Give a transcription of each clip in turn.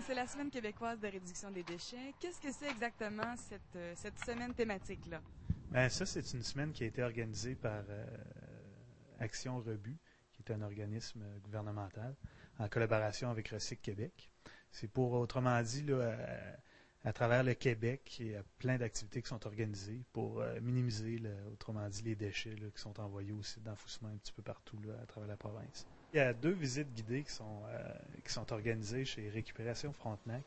c'est la Semaine québécoise de réduction des déchets. Qu'est-ce que c'est exactement cette semaine thématique-là? Ben, ça, c'est une semaine qui a été organisée par Action Rebut, qui est un organisme gouvernemental, en collaboration avec Recyc Québec. C'est pour, autrement dit, là, à travers le Québec, il y a plein d'activités qui sont organisées pour minimiser, autrement dit, les déchets là, qui sont envoyés au site d'enfouissement un petit peu partout là, à travers la province. Il y a 2 visites guidées qui sont organisées chez Récupération Frontenac,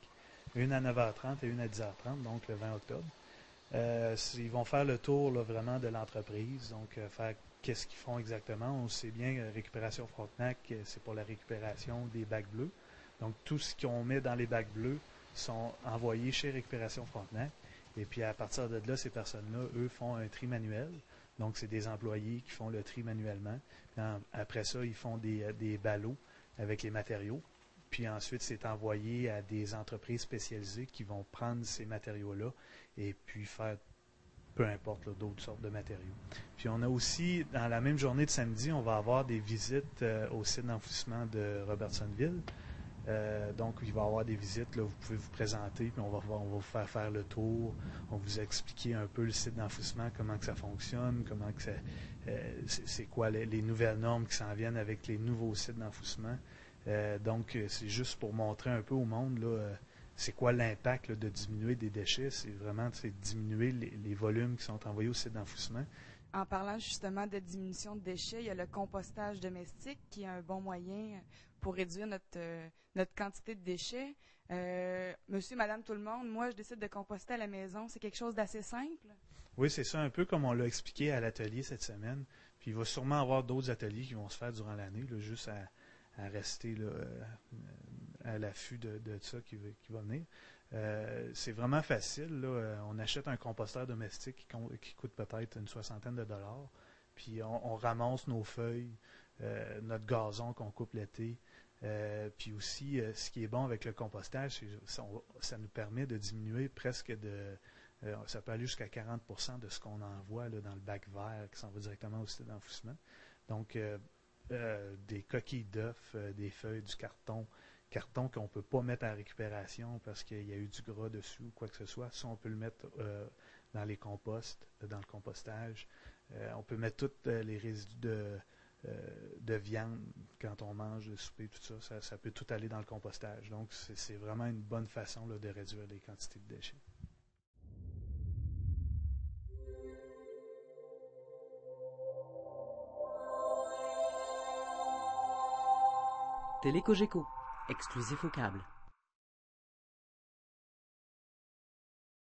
une à 9h30 et une à 10h30, donc le 20 octobre. Ils vont faire le tour là, vraiment de l'entreprise, donc faire qu'est-ce qu'ils font exactement. On sait bien, Récupération Frontenac, c'est pour la récupération des bacs bleus. Donc, tout ce qu'on met dans les bacs bleus sont envoyés chez Récupération Frontenac. Et puis, à partir de là, ces personnes-là, eux, font un tri manuel. Donc, c'est des employés qui font le tri manuellement. Après ça, ils font des ballots avec les matériaux. Puis ensuite, c'est envoyé à des entreprises spécialisées qui vont prendre ces matériaux-là et puis faire peu importe là, d'autres sortes de matériaux. Puis on a aussi, dans la même journée de samedi, on va avoir des visites au site d'enfouissement de Robertsonville. Donc, il va y avoir des visites, là, vous pouvez vous présenter, puis on va vous faire le tour, on va vous expliquer un peu le site d'enfouissement, comment que ça fonctionne, comment que c'est quoi les nouvelles normes qui s'en viennent avec les nouveaux sites d'enfouissement. Donc, c'est juste pour montrer un peu au monde, là, c'est quoi l'impact là, de diminuer des déchets. C'est vraiment diminuer les volumes qui sont envoyés au site d'enfouissement. En parlant justement de diminution de déchets, il y a le compostage domestique qui est un bon moyen pour réduire notre quantité de déchets. Monsieur, madame, tout le monde, moi, je décide de composter à la maison. C'est quelque chose d'assez simple? Oui, c'est ça, un peu comme on l'a expliqué à l'atelier cette semaine. Puis il va sûrement y avoir d'autres ateliers qui vont se faire durant l'année, là, juste à rester là, à l'affût de ça qui va venir. C'est vraiment facile. Là. On achète un composteur domestique qui coûte peut-être une soixantaine de dollars. Puis on ramasse nos feuilles, notre gazon qu'on coupe l'été. Puis aussi, ce qui est bon avec le compostage, ça nous permet de diminuer presque ça peut aller jusqu'à 40% de ce qu'on envoie là, dans le bac vert qui s'en va directement au site d'enfouissement. Donc, des coquilles d'œufs, des feuilles, du carton qu'on ne peut pas mettre à récupération parce qu'il y a eu du gras dessus ou quoi que ce soit. Ça, on peut le mettre dans les composts, dans le compostage. On peut mettre tous les résidus de viande quand on mange, de souper, tout ça. Ça peut tout aller dans le compostage. Donc, c'est vraiment une bonne façon là, de réduire les quantités de déchets. Télécogeco, exclusif au câble.